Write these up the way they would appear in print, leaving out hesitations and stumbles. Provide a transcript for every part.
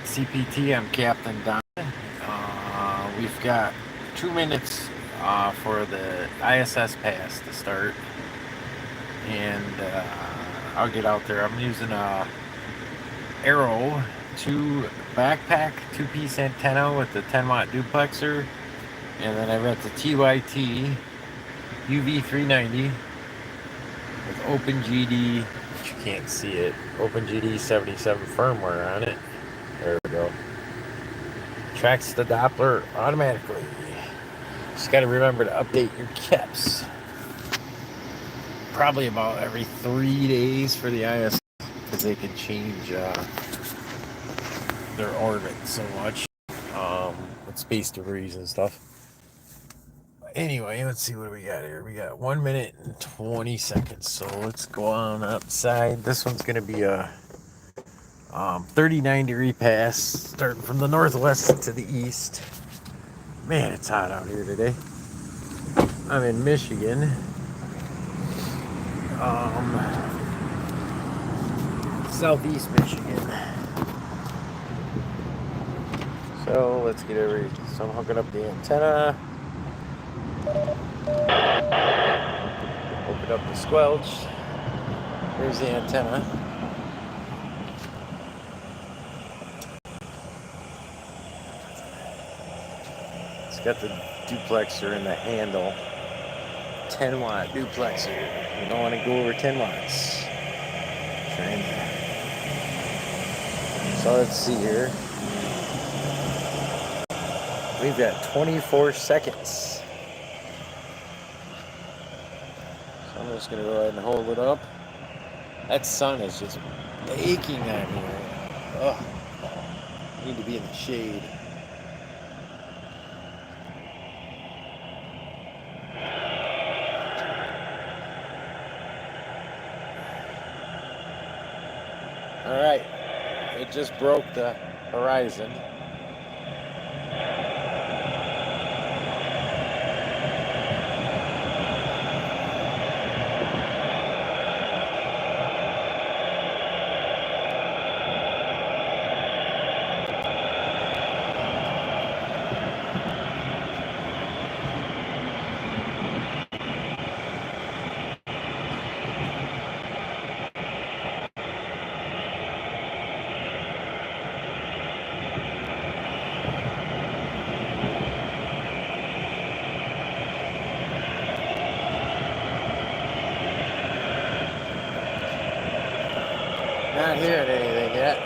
CPT. I'm Captain Don. We've got 2 minutes for the ISS pass to start, and I'll get out there. I'm using a Arrow 2 backpack, 2-piece antenna with the 10-watt duplexer, and then I got the TYT UV390 with OpenGD. You can't see it. OpenGD 77 firmware on it. There we go. Tracks the Doppler automatically. Just got to remember to update your KEPs. Probably about every 3 days for the ISS, because they can change their orbit so much with space debris and stuff. Anyway, let's see what we got here. We got 1 minute and 20 seconds. So let's go on outside. This one's going to be a 39-degree pass, starting from the northwest to the east. Man, it's hot out here today. I'm in Michigan. Southeast Michigan. So let's get over. So I'm hooking up the antenna. Open up the squelch. Here's the antenna. It's got the duplexer in the handle. 10-watt duplexer. You don't want to go over 10 watts. So let's see here. We've got 24 seconds. So I'm just going to go ahead and hold it up. That sun is just baking on me. Ugh. I need to be in the shade. All right, it just broke the horizon. Not hearing anything yet.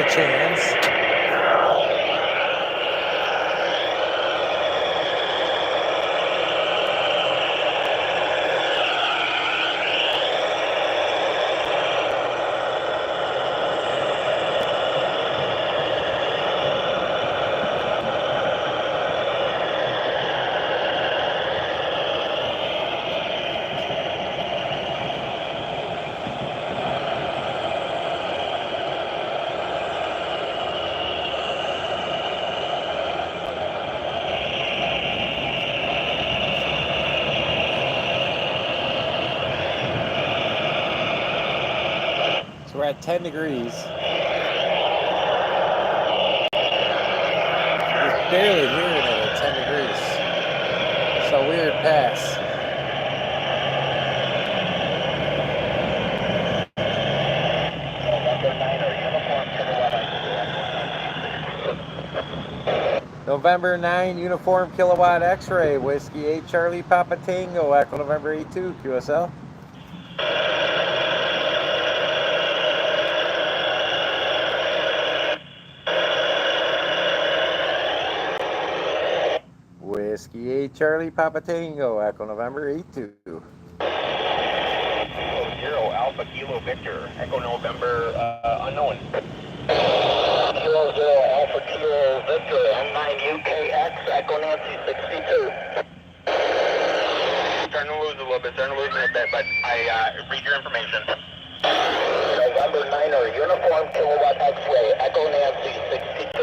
Hands. We're at 10 degrees. Just barely hearing it at 10 degrees. It's a weird pass. November 9, Uniform Kilowatt X-Ray, Whiskey 8 Charlie Papa Tango, Echo November 82, QSL. Whiskey 8 Charlie Papa Tango, Echo November 82. Zero Alpha Kilo Victor, Echo November unknown. Kilo Zero Alpha Kilo Victor, M9 UKX, Echo Nancy 62. Starting to lose a little bit, but I read your information. November 9er, Uniform Kilowatt X-Ray, Echo Nancy 62.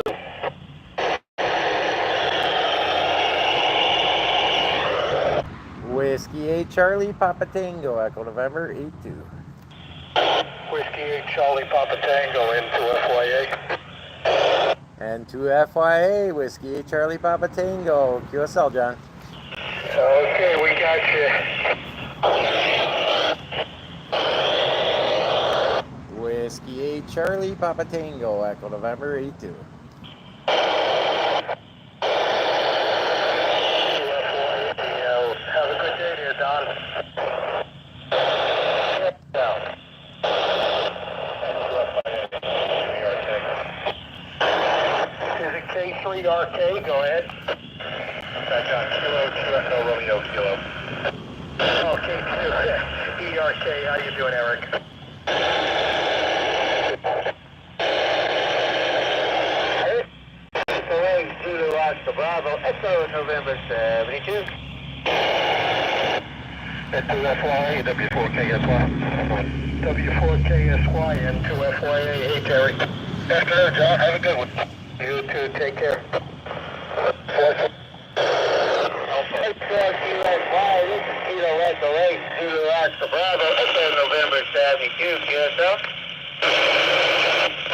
Whiskey 8 Charlie Papa Tango, Echo November 82. Whiskey 8 Charlie Papa Tango into FYA. And to FYA, Whiskey 8 Charlie Papa Tango, QSL, John. Okay, we got you. Whiskey 8 Charlie Papa Tango, Echo November 82. Have a good day there, Don. Is it K3RK? Go ahead. Back on Kilo, Echo Romeo Kilo. Oh, K3ERK. How you doing, Eric? Zulu Oscar Bravo, Echo November 72. Into FYA, W4KSY. W4KSY into FYA. Hey, Terry. Afternoon, John. Have a good one. You too. Take care. This is Kilo Echo 8, Zulu Oscar Bravo, Echo November 72, QSL.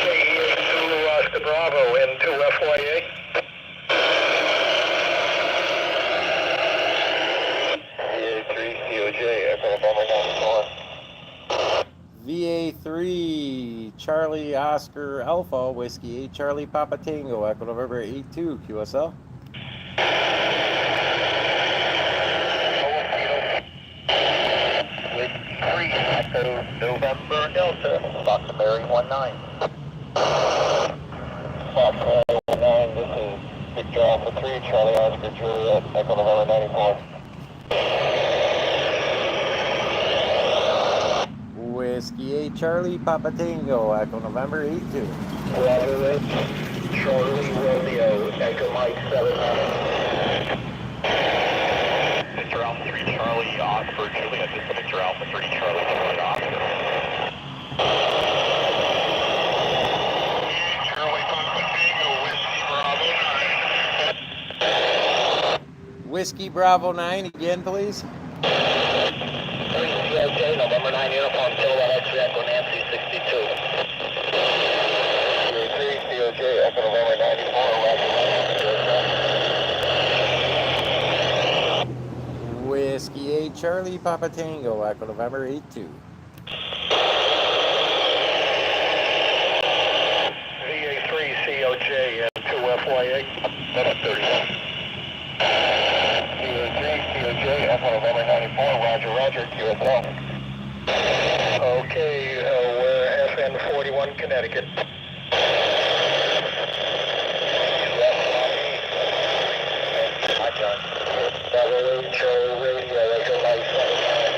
K8 Zulu Oscar Bravo into FYA. VA3 COJ, Echo November 94. VA3 Charlie Oscar Alpha, Whiskey 8 Charlie Papa Tango, Echo November 82, QSL. Echo November Delta, Fox Mary 19. Fox Mary 19, this is Victor Alpha 3, Charlie Oscar Juliet, Echo November 94. Whiskey 8 Charlie Papa Tango, Echo November 82. Roger, Charlie Romeo, Echo Mike 79. Victor Alpha 3, Charlie Oscar Juliet, this is Victor Alpha 3, Charlie Juliet Oscar. Charlie Papa Tango, Whiskey Bravo 9 again, please. Okay, November 9 Uniform Kilowatt X, Echo Nancy 62. VA3 COJ, Echo November 94, Whiskey 8 Charlie Papa Tango, Echo November 82. VA3 COJ into FYA. That's 31. COJ, Echo November 94, Roger, QSL. Okay, we're FN 41, Connecticut. Hi, John. Bravo, Charlie Radio, Echo Mike 79.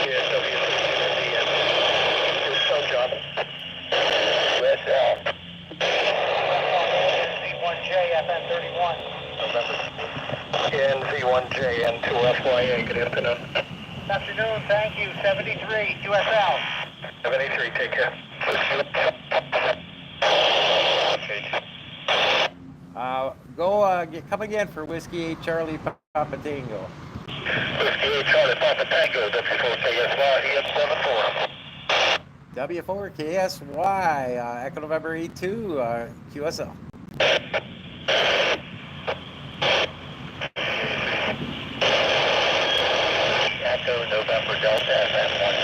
Yeah, WCDN. So, John. QSL. NZ1J, FN 31. NZ1J, N2 FYA, good afternoon. Good afternoon, thank you. 73, QSL. 73, take care. Come again for Whiskey 8 Charlie Papa Tango. Whiskey 8 Charlie Papa Tango, W4KSY, EM74. W4KSY, Echo November 82, QSL. Echo November Delta, FM19.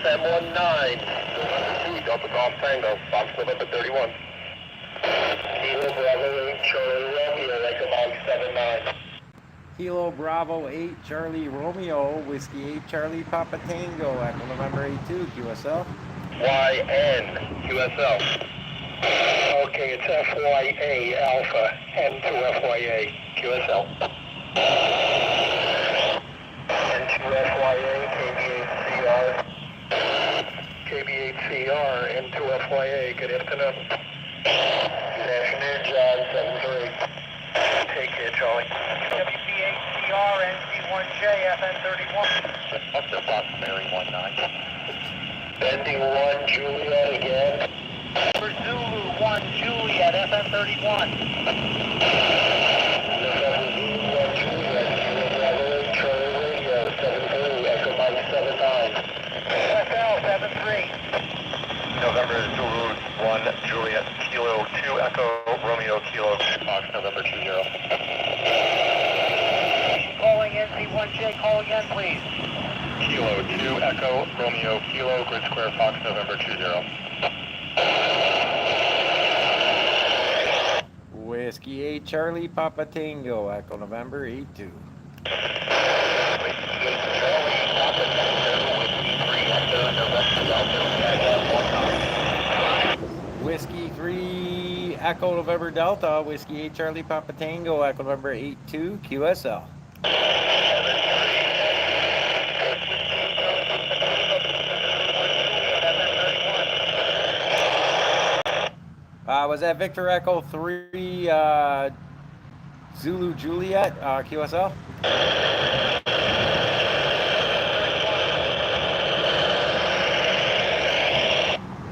FM19. Delta Golf Tango, Fox November 31. Kilo Bravo 8 Charlie Romeo, Echo Mike 79. Kilo Bravo 8 Charlie Romeo, Whiskey 8 Charlie Papa Tango, Echo November 82, QSL. YN, QSL. Okay, it's FYA Alpha, N2FYA, QSL. N2FYA, KB8CR. KB8CR, N2FYA, good afternoon. Good afternoon, John, 7-3. Take care, Charlie. WP8CR, NC1J, FN31. Up to Fox Mary 19. Bending 1, Juliet again. For Zulu 1, Juliet, FN31. November Zulu 1, Juliet, Zulu Bravo 8, Charlie Radio, 7-3, Echo Mike 7-9. USL 73. November Zulu 1, Juliet, Kilo 2, Echo Romeo, Kilo, Fox, November 20. Calling NC1J, call again, please. Kilo 2, Echo Romeo, Kilo, Grid Square, Fox, November 20. Whiskey 8 Charlie Papa Tango, Echo November 82. Whiskey 3 Echo November Delta, Whiskey 8 Charlie Papa Tango, Echo November 82, QSL. Was that Victor Echo 3 Zulu Juliet, QSL?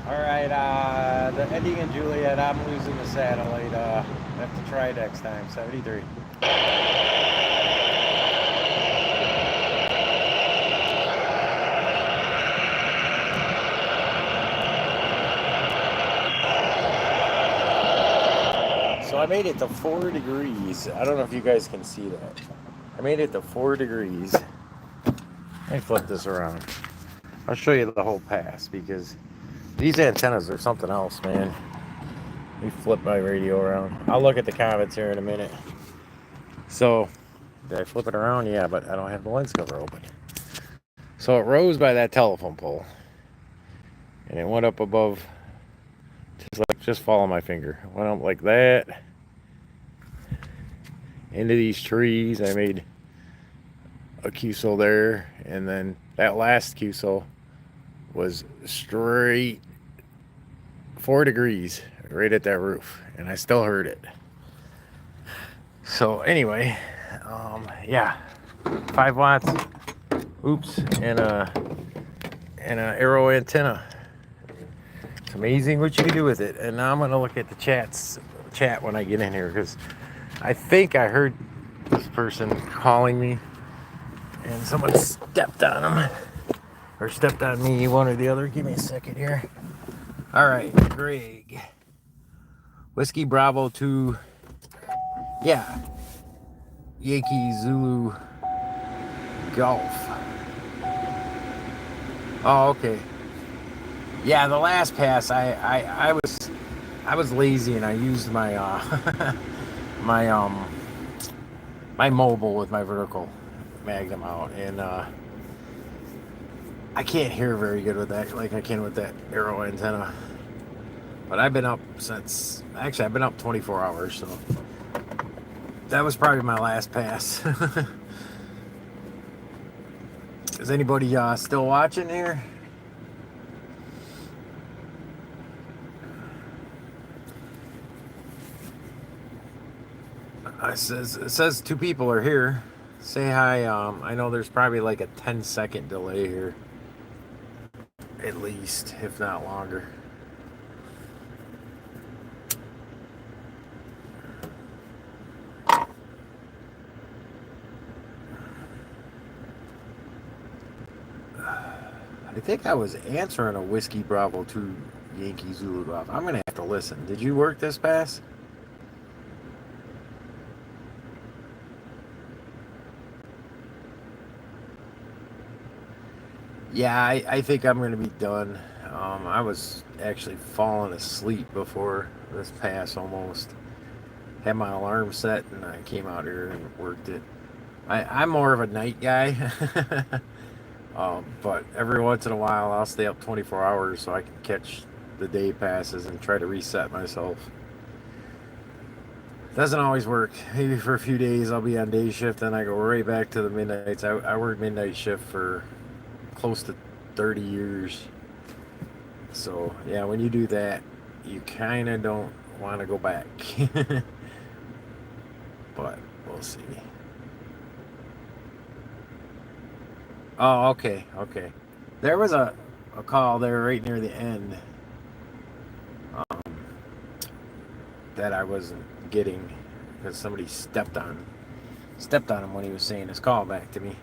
Alright, the ending in Juliet, I'm losing the satellite. I have to try next time, 73. So I made it to 4 degrees. I don't know if you guys can see that. I made it to 4 degrees. Let me flip this around. I'll show you the whole pass because these antennas are something else, man. Let me flip my radio around. I'll look at the comments here in a minute. So, did I flip it around? Yeah, but I don't have the lens cover open. So it rose by that telephone pole. And it went up above. Just follow my finger. Went up like that into these trees. I made a QSO there, and then that last QSO was straight 4 degrees right at that roof, and I still heard it. So anyway, yeah, 5 watts. Oops, and a arrow antenna. It's amazing what you can do with it. And now I'm going to look at the chat when I get in here, because I think I heard this person calling me and someone stepped on him or stepped on me, one or the other. Give me a second here. All right, Greg. Whiskey Bravo 2. Yeah. Yankee Zulu Golf. Oh, okay. Yeah, the last pass, I was lazy and I used my my mobile with my vertical magnum out, and I can't hear very good with that like I can with that arrow antenna. But I've been up since, actually I've been up 24 hours, so that was probably my last pass. Is anybody still watching here? It says 2 people are here. Say hi. I know there's probably like a 10-second delay here, at least, if not longer. I think I was answering a Whiskey Bravo 2 Yankee Zulu Golf. I'm gonna have to listen. Did you work this pass? Yeah, I think I'm going to be done. I was actually falling asleep before this pass almost. Had my alarm set and I came out here and worked it. I'm more of a night guy. But every once in a while I'll stay up 24 hours so I can catch the day passes and try to reset myself. Doesn't always work. Maybe for a few days I'll be on day shift, then I go right back to the midnights. I worked midnight shift for close to 30 years. So yeah, when you do that, you kind of don't want to go back. But we'll see. Oh, okay, okay. There was a call there right near the end um, that I wasn't getting because somebody stepped on him when he was saying his call back to me,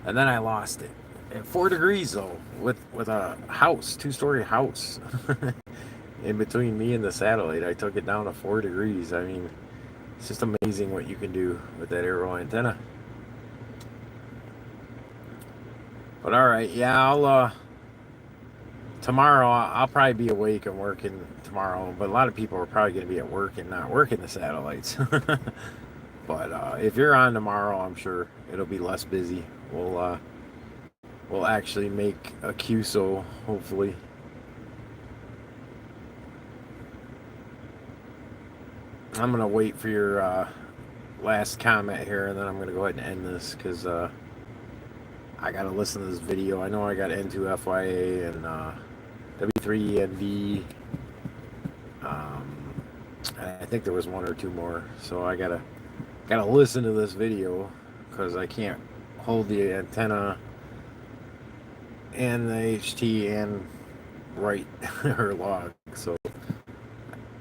and then I lost it. At 4 degrees though, with a house, 2-story house, in between me and the satellite, I took it down to 4 degrees. I mean, it's just amazing what you can do with that aero antenna. But all right, yeah, tomorrow I'll probably be awake and working tomorrow. But a lot of people are probably going to be at work and not working the satellites. But if you're on tomorrow, I'm sure it'll be less busy. We'll actually make a QSO, hopefully. I'm gonna wait for your last comment here, and then I'm gonna go ahead and end this because I gotta listen to this video. I know I got N2FYA and W3ENV. I think there was 1 or 2 more, so I gotta listen to this video because I can't hold the antenna and the HT and write or log. So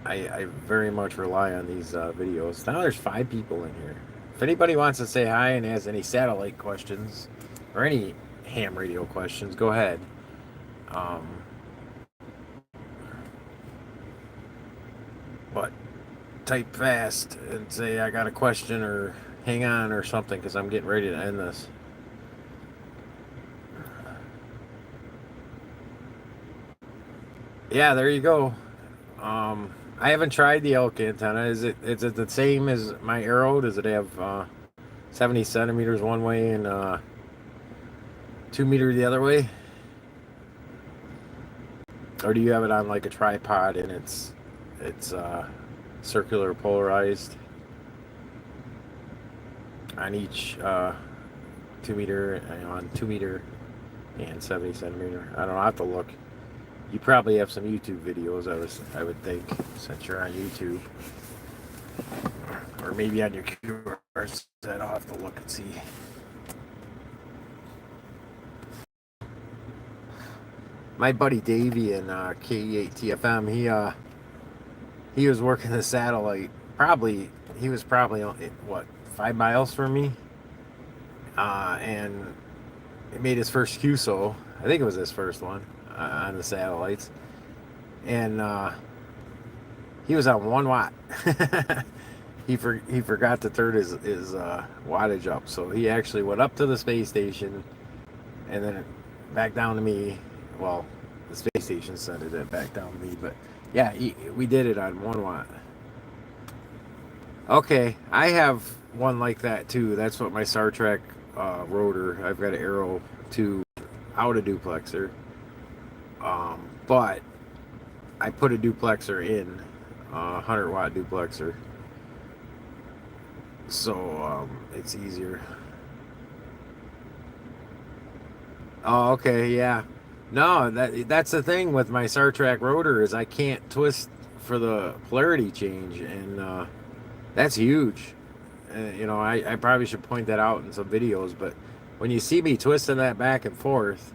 I very much rely on these videos. Now there's 5 people in here. If anybody wants to say hi and has any satellite questions or any ham radio questions, go ahead. But type fast and say I got a question or hang on or something because I'm getting ready to end this. Yeah, there you go. I haven't tried the elk antenna. Is it the same as my arrow? Does it have 70 centimeters one way and 2 meter the other way? Or do you have it on like a tripod and it's circular polarized on each 2 meter, on 2 meter and 70 centimeter? I don't know. I have to look. You probably have some YouTube videos, I would think, since you're on YouTube. Or maybe on your QR set. I'll have to look and see. My buddy Davey in KE8TFM, he was working the satellite. He was probably what, 5 miles from me, and he made his first QSO. I think it was his first one on the satellites, and he was on 1 watt. He forgot to turn his wattage up, so he actually went up to the space station and then back down to me. Well, the space station sent it back down to me, but yeah, we did it on 1 watt. Okay, I have one like that too. That's what my Star Trek rotor. I've got an Arrow 2 out of duplexer, but I put a duplexer in, 100 watt duplexer, so it's easier. Oh, okay, yeah. No, that's the thing with my Star Trek rotor is I can't twist for the polarity change, and that's huge. I probably should point that out in some videos, but when you see me twisting that back and forth,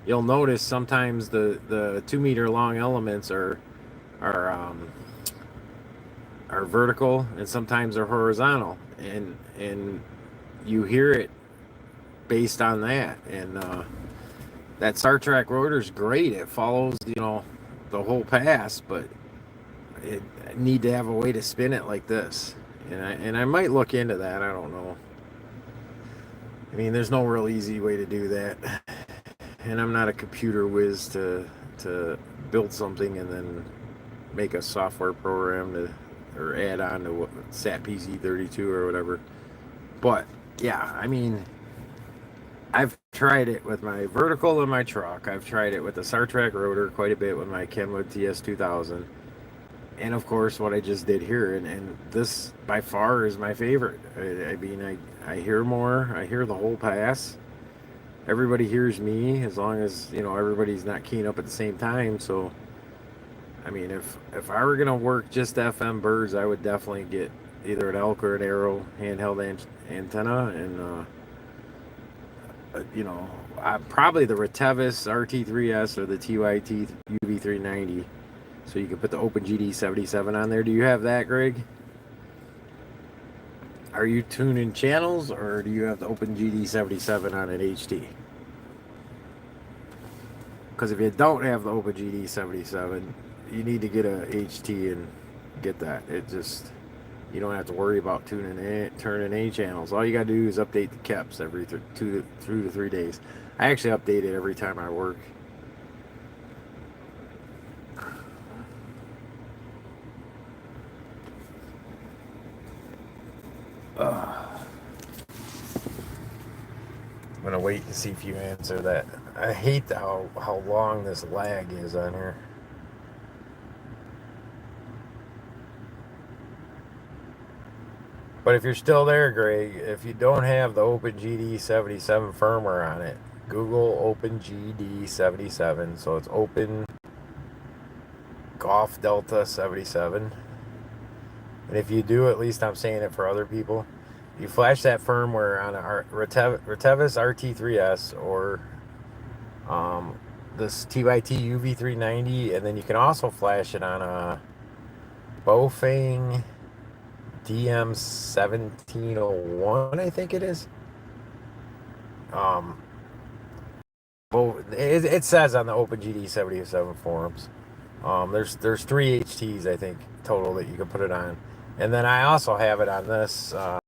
you'll notice sometimes the 2 meter long elements are vertical and sometimes they're horizontal, and you hear it based on that. And that Star Trek rotor is great. It follows, the whole pass, but it need to have a way to spin it like this. And I might look into that. I don't know. I mean, there's no real easy way to do that. And I'm not a computer whiz to build something and then make a software program or add on to SAT PC32 or whatever. But yeah, I mean, I've tried it with my vertical in my truck. I've tried it with the Star Trek rotor quite a bit with my Kenwood TS2000. And of course, what I just did here, and this by far is my favorite. I mean, I hear more. I hear the whole pass. Everybody hears me as long as everybody's not keying up at the same time. So, I mean, if I were gonna work just FM birds, I would definitely get either an elk or an arrow handheld antenna, and probably the Retevis RT3S or the TYT UV390. So you can put the OpenGD 77 on there. Do you have that, Greg? Are you tuning channels, or do you have the OpenGD 77 on an HT? Because if you don't have the OpenGD 77, you need to get a HT and get that. You don't have to worry about turning any channels. All you got to do is update the KEPs every 2 to 3 days. I actually update it every time I work. I'm gonna wait to see if you answer that. I hate how long this lag is on here. But if you're still there, Greg, if you don't have the OpenGD 77 firmware on it, Google OpenGD 77. So it's Open Golf Delta 77. And if you do, at least I'm saying it for other people, you flash that firmware on a Retevis RT3S or this TYT UV390, and then you can also flash it on a Bofang DM1701, I think it is. It says on the OpenGD 77 forums. There's 3 HTs, I think, total that you can put it on. And then I also have it on this. Let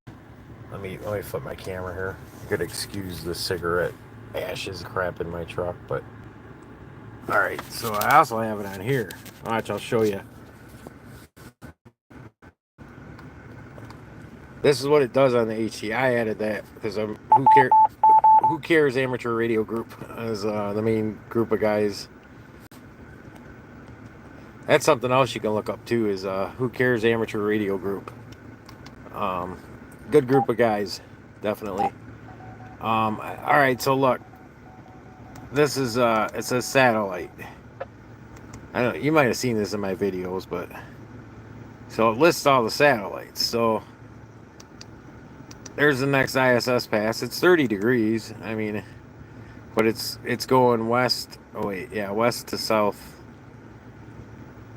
me flip my camera here. You could excuse the cigarette ashes crap in my truck, but all right. So I also have it on here. Watch, I'll show you. This is what it does on the HT. I added that because Who Cares Amateur Radio Group is the main group of guys. That's something else you can look up too, is Who Cares Amateur Radio Group. Good group of guys, definitely. All right, so look, this is it's a satellite. I don't know, you might have seen this in my videos, but so it lists all the satellites. So there's the next ISS pass. It's 30 degrees. I mean, but it's going west. Oh wait, yeah, west to south.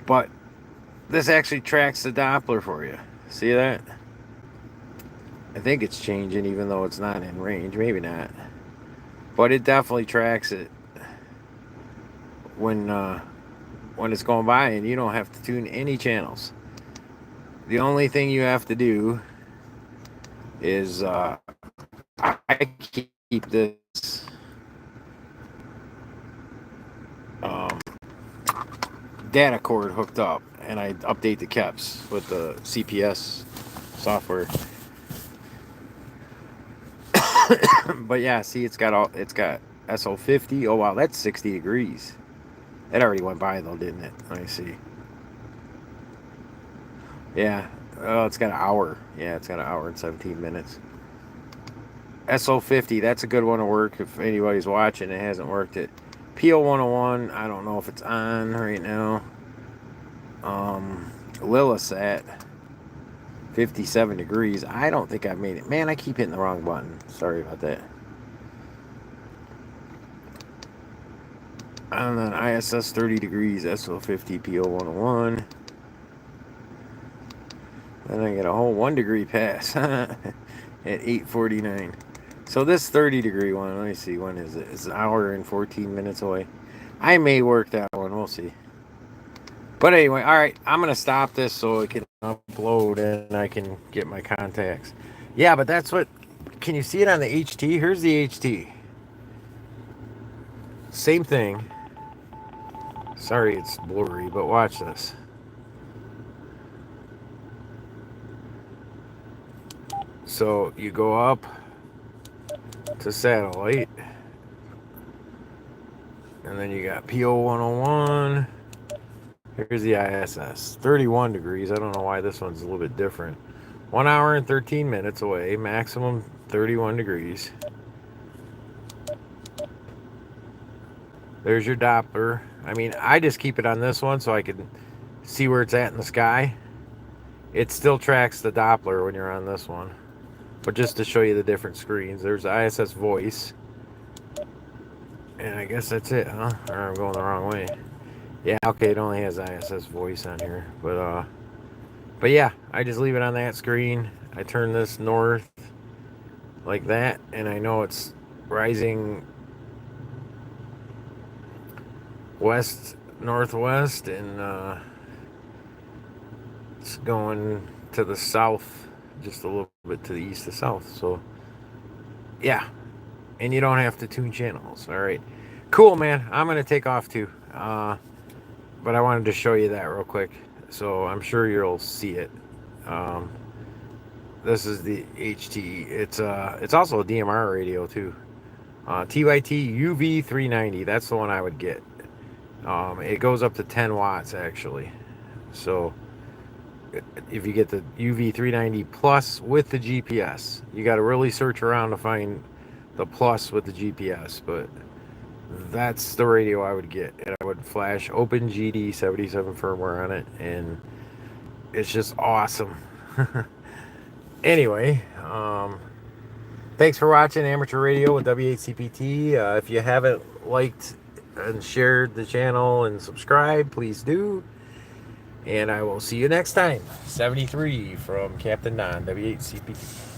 But this actually tracks the Doppler for you. See that? I think it's changing even though it's not in range. Maybe not. But it definitely tracks it when it's going by, and you don't have to tune any channels. The only thing you have to do is I keep this data cord hooked up, and I update the KEPs with the CPS software. But yeah, see, it's got SO50. Oh wow, that's 60 degrees. That already went by though, didn't it? Let me see. Yeah. Oh, it's got an hour. Yeah, it's got an hour and 17 minutes. SO50, that's a good one to work if anybody's watching and hasn't worked it. PO101, I don't know if it's on right now. Lillisat, 57 degrees. I don't think I've made it. Man, I keep hitting the wrong button. Sorry about that. And then ISS 30 degrees, SO50, PO101. Then I get a whole 1 degree pass at 8:49. So this 30 degree one, let me see, when is it? It's an hour and 14 minutes away. I may work that one, we'll see. But anyway, all right, I'm going to stop this so it can upload and I can get my contacts. Yeah, but that's what, can you see it on the HT? Here's the HT. Same thing. Sorry it's blurry, but watch this. So you go up to satellite, and then you got PO101, Here's the ISS. 31 degrees. I don't know why this one's a little bit different. 1 hour and 13 minutes away. Maximum 31 degrees. There's your Doppler. I mean, I just keep it on this one so I can see where it's at in the sky. It still tracks the Doppler when you're on this one. But just to show you the different screens, there's ISS voice. And I guess that's it, huh? Or I'm going the wrong way. Yeah, okay, it only has ISS voice on here. But yeah, I just leave it on that screen. I turn this north like that, and I know it's rising west northwest, and it's going to the south, just a little bit to the east to south. So yeah, and you don't have to tune channels. All right, cool, man. I'm gonna take off too, but I wanted to show you that real quick, so I'm sure you'll see it. This is the HT. It's also a DMR radio too. TYT UV390. That's the one I would get. It goes up to 10 watts actually. So if you get the UV390 plus with the GPS, you got to really search around to find the plus with the GPS, but that's the radio I would get. And I would flash OpenGD 77 firmware on it, and it's just awesome. Anyway, thanks for watching Amateur Radio with W8CPT. If you haven't liked and shared the channel and subscribed, please do. And I will see you next time. 73 from Captain Don, W8CPT.